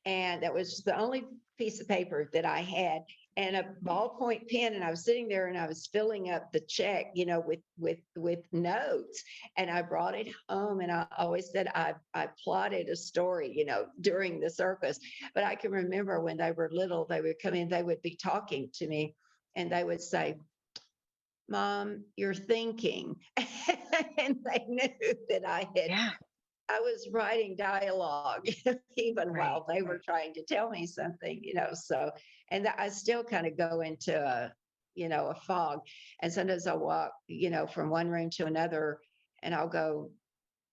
and that was the only piece of paper that I had, and a ballpoint pen, and I was sitting there and I was filling up the check, with notes, and I brought it home, and I always said I plotted a story, during the circus. But I can remember when they were little, they would come in, they would be talking to me, and they would say, "Mom, you're thinking," and they knew that I was writing dialogue even while they were trying to tell me something, so, and I still kind of go into a fog. And sometimes I'll walk, from one room to another, and I'll go,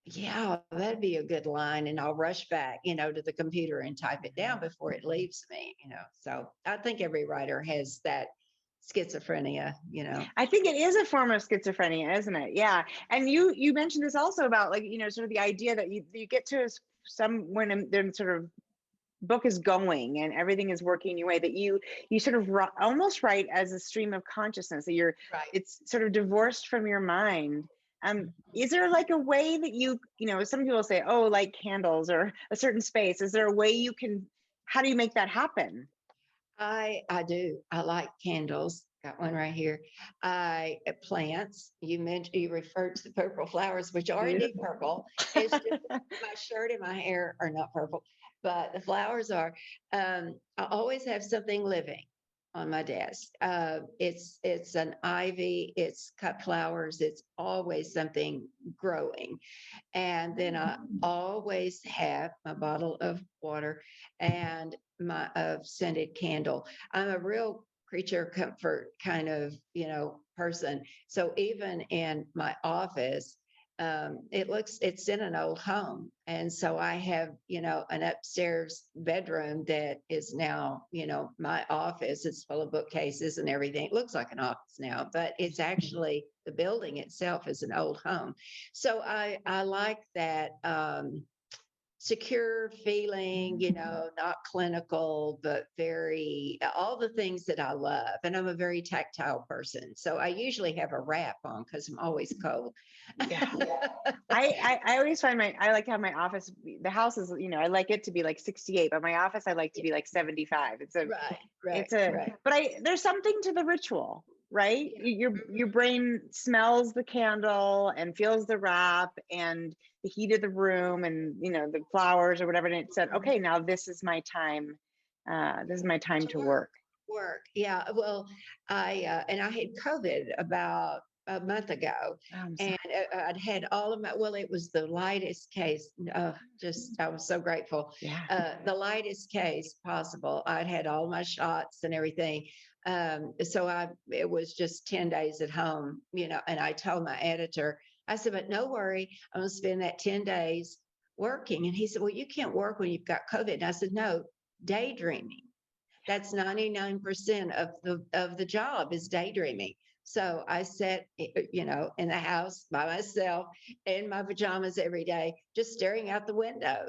Yeah, that'd be a good line. And I'll rush back, to the computer and type it down before it leaves me. So I think every writer has that schizophrenia. I think it is a form of schizophrenia, isn't it? Yeah. And you mentioned this also about, like, sort of the idea that you get to when the sort of book is going and everything is working your way, that you sort of almost write as a stream of consciousness, that Right. it's sort of divorced from your mind. Is there like a way that some people say, oh, like candles or a certain space? Is there a way how do you make that happen? I do. I like candles. Got one right here. Plants. You referred to the purple flowers, which are indeed purple. It's just my shirt and my hair are not purple, but the flowers are. I always have something living on my desk. It's an ivy. It's cut flowers. It's always something growing, and then I always have my bottle of water and my scented candle. I'm a real creature of comfort kind of person. So even in my office, it's in an old home, and so I have an upstairs bedroom that is now my office. It's full of bookcases and everything. It looks like an office now, but it's actually, the building itself is an old home. So I like that secure feeling, not clinical, but very, all the things that I love. And I'm a very tactile person. So I usually have a wrap on because I'm always cold. Yeah. I always find I like to have my office, the house is, I like it to be like 68, but my office, I like to be like 75. Right. But there's something to the ritual, right? Yeah. Your brain smells the candle and feels the wrap and the heat of the room and, the flowers or whatever. And it said, okay, now this is my time. This is my time to work. Yeah. Well, I had COVID about a month ago, and I'd had all of it was the lightest case. I was so grateful. Yeah. The lightest case possible. I'd had all my shots and everything. So it was just 10 days at home, and I told my editor, I said, but no worry, I'm going to spend that 10 days working. And he said, well, you can't work when you've got COVID. And I said, no, daydreaming. That's 99% of the job is daydreaming. So I sat, in the house by myself in my pajamas every day, just staring out the window,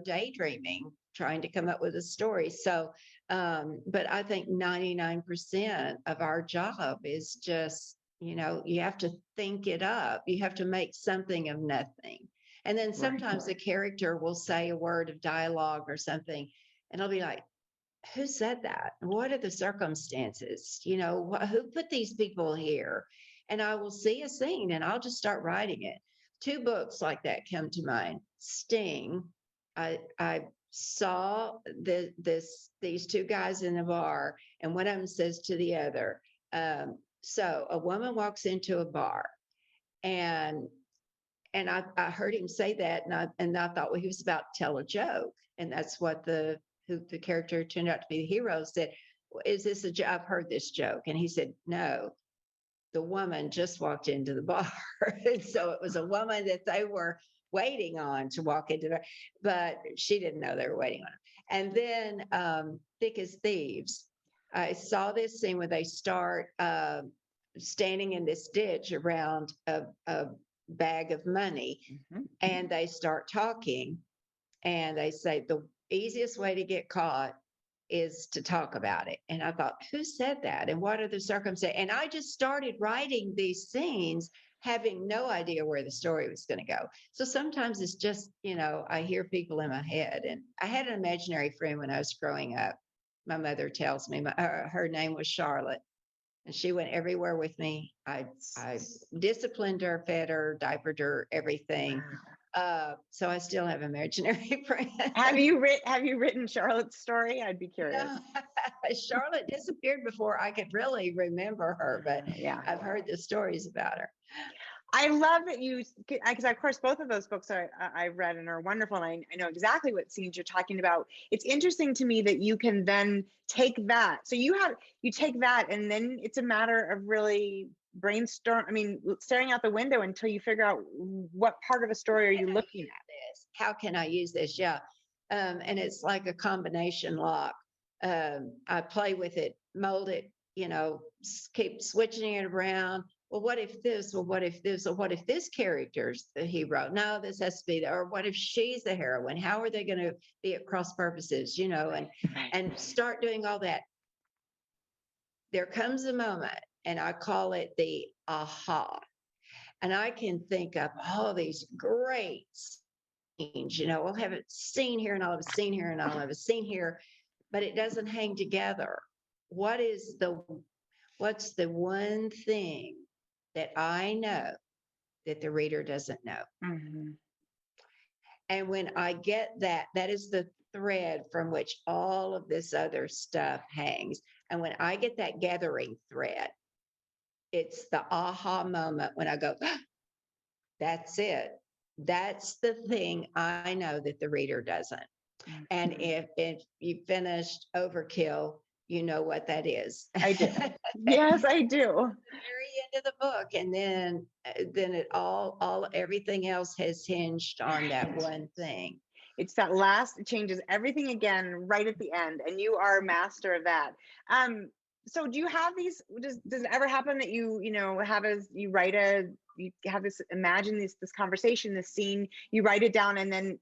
daydreaming, trying to come up with a story. So, but I think 99% of our job is just, you have to think it up. You have to make something of nothing. And then sometimes the character will say a word of dialogue or something, and I'll be like, who said that? What are the circumstances? Who put these people here? And I will see a scene and I'll just start writing it. 2 books like that come to mind. Sting. I saw these 2 guys in a bar, and one of them says to the other, so a woman walks into a bar, and I heard him say that, and I thought, well, he was about to tell a joke, and that's what the character turned out to be the hero said, is this a joke? I've heard this joke. And he said, no, the woman just walked into the bar. And so it was a woman that they were waiting on to walk into the, but she didn't know they were waiting on her. And then Thick as Thieves. I saw this scene where they start standing in this ditch around a bag of money, and they start talking, and they say the easiest way to get caught is to talk about it. And I thought, who said that? And what are the circumstances? And I just started writing these scenes, having no idea where the story was going to go. So sometimes it's just, I hear people in my head. And I had an imaginary friend when I was growing up. My mother tells me her name was Charlotte, and she went everywhere with me. I disciplined her, fed her, diapered her, everything. So I still have imaginary friends. Have you written Charlotte's story? I'd be curious. No, Charlotte disappeared before I could really remember her, but yeah, I've heard the stories about her. I love that because of course both of those books I've read and are wonderful, and I know exactly what scenes you're talking about. It's interesting to me that you can then take that. So you take that, and then it's a matter of really brainstorm, I mean, staring out the window until you figure out what part of a story are you looking at. This? How can I use this? Yeah. And it's like a combination lock. I play with it, mold it, keep switching it around. Well, what if this? Well, what if this? Or what if this character's the hero? No, this has to be the, or what if she's the heroine? How are they going to be at cross purposes, and start doing all that. There comes a moment, and I call it the aha. And I can think of all these great scenes, we'll have a scene here and I'll have a scene here and I'll have a scene here, but it doesn't hang together. What's the one thing that I know that the reader doesn't know? Mm-hmm. And when I get that, that is the thread from which all of this other stuff hangs. And when I get that gathering thread, it's the aha moment when I go, that's it. That's the thing I know that the reader doesn't. Mm-hmm. And if you finished Overkill, you know what that is. I do. Yes, I do. Very end of the book. And then it everything else has hinged on that one thing. It's that last, it changes everything again right at the end. And you are a master of that. So do you have these, does it ever happen that you have this, imagine this conversation, this scene, you write it down and then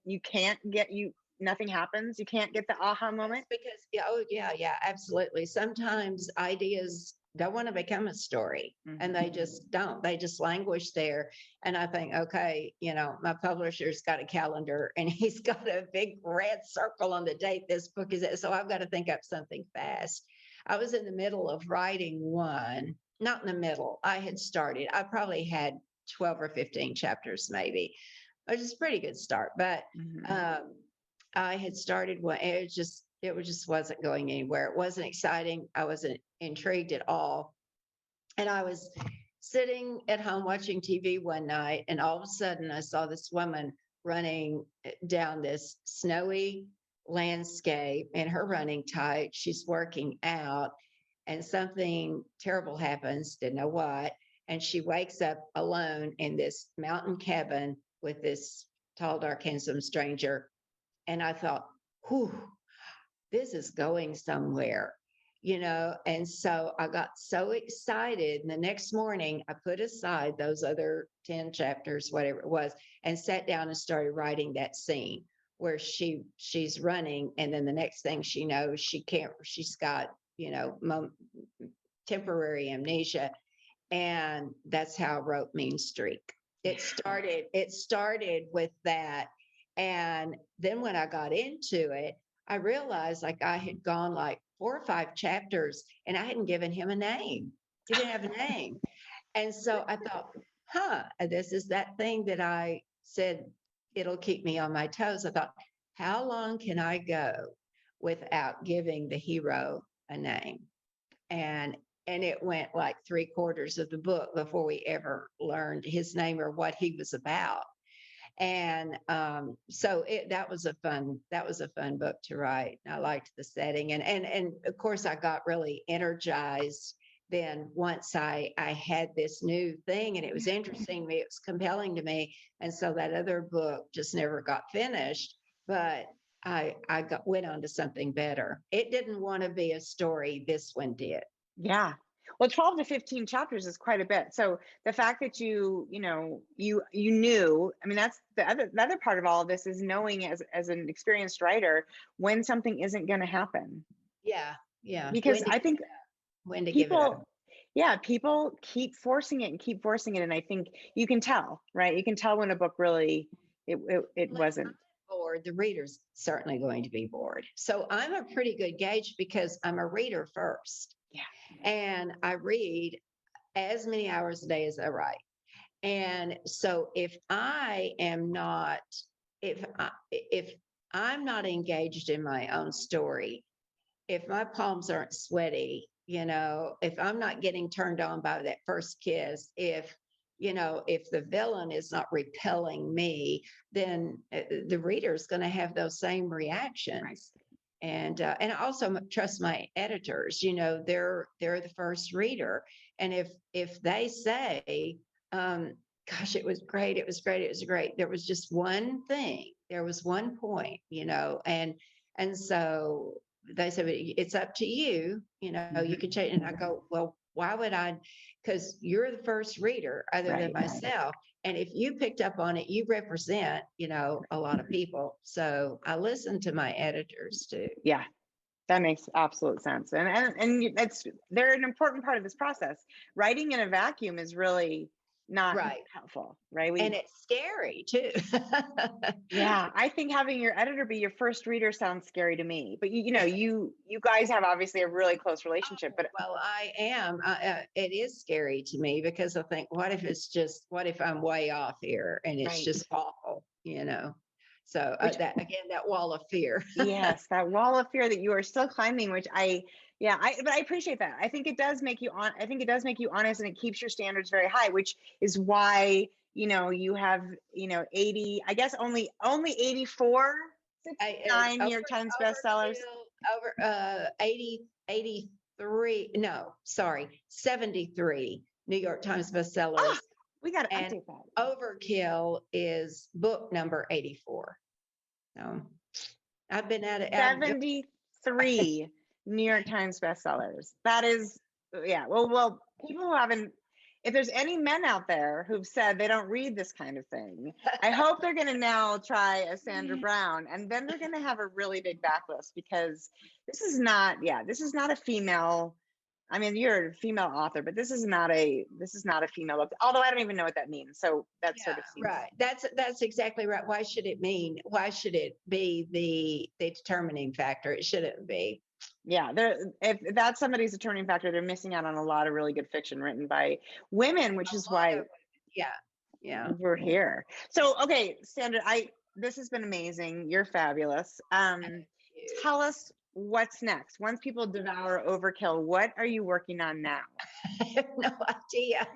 nothing happens? You can't get the aha moment? Because, yeah, absolutely. Sometimes ideas don't want to become a story, mm-hmm. and they just don't. They just languish there. And I think, okay, my publisher's got a calendar and he's got a big red circle on the date this book is at. So I've got to think up something fast. I was in the middle of writing one, not in the middle. I had started. I probably had 12 or 15 chapters, maybe, which is a pretty good start. But mm-hmm. I had started one. It just wasn't going anywhere. It wasn't exciting. I wasn't intrigued at all. And I was sitting at home watching TV one night, and all of a sudden I saw this woman running down this snowy landscape in her running tights. She's working out, and something terrible happens, didn't know what. And she wakes up alone in this mountain cabin with this tall, dark, handsome stranger. And I thought, whew, this is going somewhere, and so I got so excited. And the next morning I put aside those other 10 chapters, whatever it was, and sat down and started writing that scene where she's running. And then the next thing she knows, she's got, temporary amnesia. And that's how I wrote Mean Streak. It started with that. And then when I got into it, I realized I had gone 4 or 5 chapters and I hadn't given him a name. He didn't have a name. And so I thought, this is that thing that I said, it'll keep me on my toes. I thought, how long can I go without giving the hero a name? And it went 3/4 of the book before we ever learned his name or what he was about. And so that was a fun book to write. I liked the setting, and of course I got really energized then once I had this new thing, and it was interesting to me, it was compelling to me. And so that other book just never got finished, but I went on to something better. It didn't want to be a story. This one did. Yeah. Well, 12 to 15 chapters is quite a bit. So the fact that you knew, I mean, that's the other part of all of this is knowing as an experienced writer when something isn't going to happen. Yeah. Yeah. Because I think when to give it up. Yeah, people keep forcing it. And I think you can tell, right? You can tell when a book really, it wasn't. Bored. The reader's certainly going to be bored. So I'm a pretty good gauge because I'm a reader first. Yeah. And I read as many hours a day as I write. And so if I'm not engaged in my own story, if my palms aren't sweaty, if I'm not getting turned on by that first kiss, if the villain is not repelling me, then the reader is going to have those same reactions. Right. And I also trust my editors. They're the first reader, and if they say, "Gosh, it was great, it was great, it was great," there was just one thing, there was one point, and so they said, "It's up to you. You can change." And I go, "Well, why would I? Because you're the first reader, other than Right. myself." And if you picked up on it, you represent, a lot of people. So I listen to my editors too. Yeah, that makes absolute sense. And they're an important part of this process. Writing in a vacuum is really not Right. helpful, right? And it's scary too. Yeah, I think having your editor be your first reader sounds scary to me. But you guys have obviously a really close relationship. But Well, I am. It is scary to me because I think, what if I'm way off here and it's right. just awful, So Which, that wall of fear. yes, that wall of fear that you are still climbing, which but I appreciate that. I think it does make you I think it does make you honest, and it keeps your standards very high, which is why, you have, 80, I guess only 84, 69 New York Times bestsellers. Over 80, 83, no, sorry, 73 New York Times bestsellers. Oh, we got to And update that. Overkill is book number 84. So I've been at it. 73 New York Times bestsellers. That is, yeah. Well, people who haven't, if there's any men out there who've said they don't read this kind of thing, I hope they're going to now try a Sandra Brown, and then they're going to have a really big backlist, because this is not a female. I mean, you're a female author, but this is not a female book. Although I don't even know what that means. So that sort of seems right. That's exactly right. Why should it be the determining factor? It shouldn't be. Yeah, if that's somebody's determining factor, they're missing out on a lot of really good fiction written by women, which is why we're here. So, okay, Sandra, this has been amazing. You're fabulous. Tell us what's next. Once people devour Overkill, what are you working on now? I have no idea.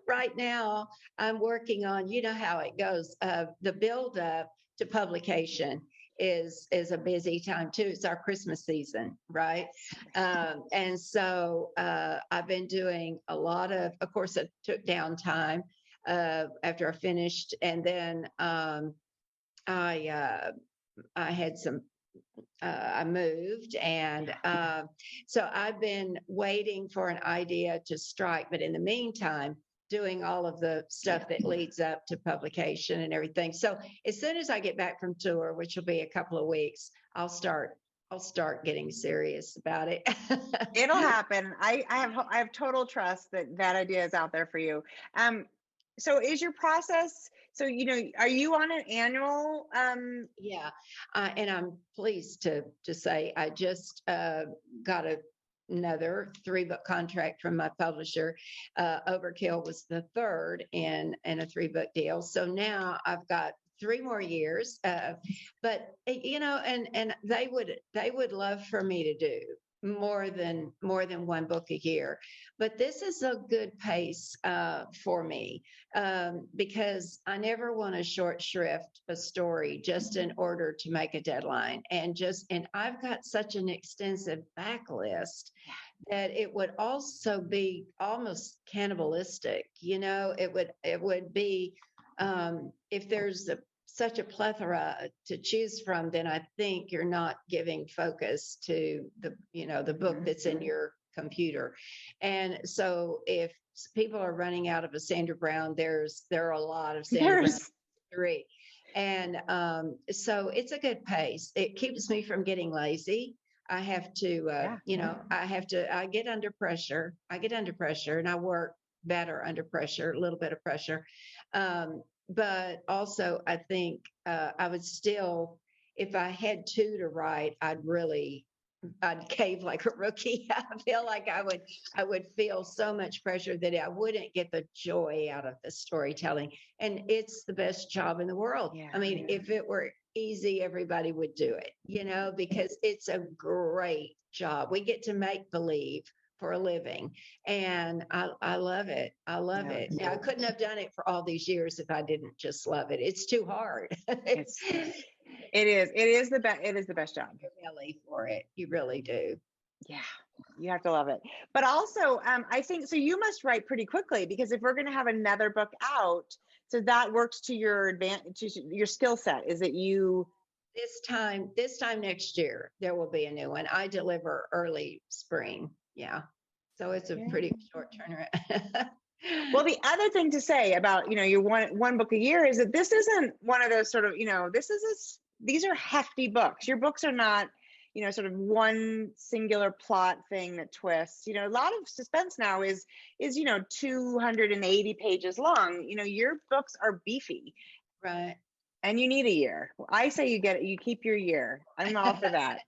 Right now, I'm working on, how it goes. The build up to publication is a busy time too. It's our Christmas season, right? And so I've been doing a lot of course, I took down time after I finished, and then I had some. I moved, and so I've been waiting for an idea to strike. But in the meantime, doing all of the stuff that leads up to publication and everything. So as soon as I get back from tour, which will be a couple of weeks, I'll start getting serious about it. It'll happen. I have total trust that idea is out there for you. So is your process, so, are you on an annual? Yeah. And I'm pleased to say I just got another 3-book contract from my publisher. Overkill was the third in a 3-book deal. So now I've got 3 more years. But and they would love for me to do more than 1 book a year. But this is a good pace for me, because I never want to short shrift a story just in order to make a deadline. And I've got such an extensive backlist that it would also be almost cannibalistic. It would be, if there's such a plethora to choose from, then I think you're not giving focus to the book that's in your computer. And so if people are running out of a Sandra Brown, there are a lot of Sandra Brown 3. And so it's a good pace. It keeps me from getting lazy. I have to, I get under pressure. And I work better under pressure, a little bit of pressure. But also, I think I would still, if I had 2 to write, I'd cave like a rookie. I feel like I would feel so much pressure that I wouldn't get the joy out of the storytelling. And it's the best job in the world. Yeah, I mean, if it were easy, everybody would do it, because it's a great job. We get to make believe for a living, and I love it. I love it. Now, I couldn't have done it for all these years if I didn't just love it. It's too hard. It is the best. It is the best job. Really for it. You really do. Yeah, you have to love it. But also, I think so. You must write pretty quickly because if we're going to have another book out, so that works to your advantage, to your skill set. Is it you? This time next year, there will be a new one. I deliver early spring. Yeah. So it's a pretty short turnaround. Well, the other thing to say about, your one book a year is that this isn't one of those sort of, these are hefty books. Your books are not, sort of one singular plot thing that twists. A lot of suspense now is 280 pages long. Your books are beefy. Right. And you need a year. I say you keep your year. I'm all for that.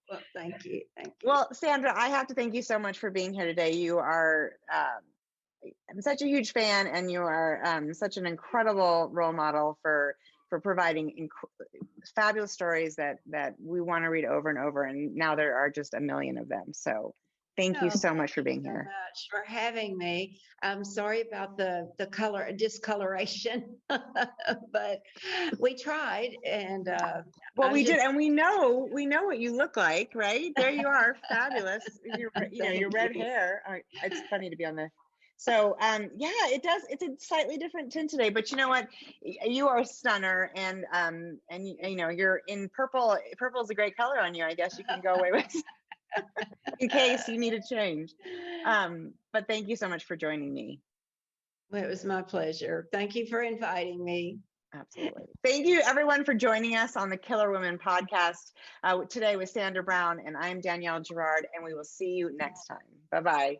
Well, thank you. Thank you. Well, Sandra, I have to thank you so much for being here today. You are, I'm such a huge fan, and you are such an incredible role model for providing fabulous stories that we want to read over and over. And now there are just a million of them. So thank you so much for being here. Much for having me. I'm sorry about the color discoloration, but we tried, and well, we did, and we know what you look like, right? There you are, fabulous. Your red hair. It's funny to be on the. So yeah, it does. It's a slightly different tint today, but you know what? You are a stunner, and you're in purple. Purple is a great color on you. I guess you can go away with. In case you need a change. But thank you so much for joining me. Well, it was my pleasure. Thank you for inviting me. Absolutely. Thank you everyone for joining us on the Killer Women podcast today with Sandra Brown, and I'm Danielle Girard, and we will see you next time. Bye-bye.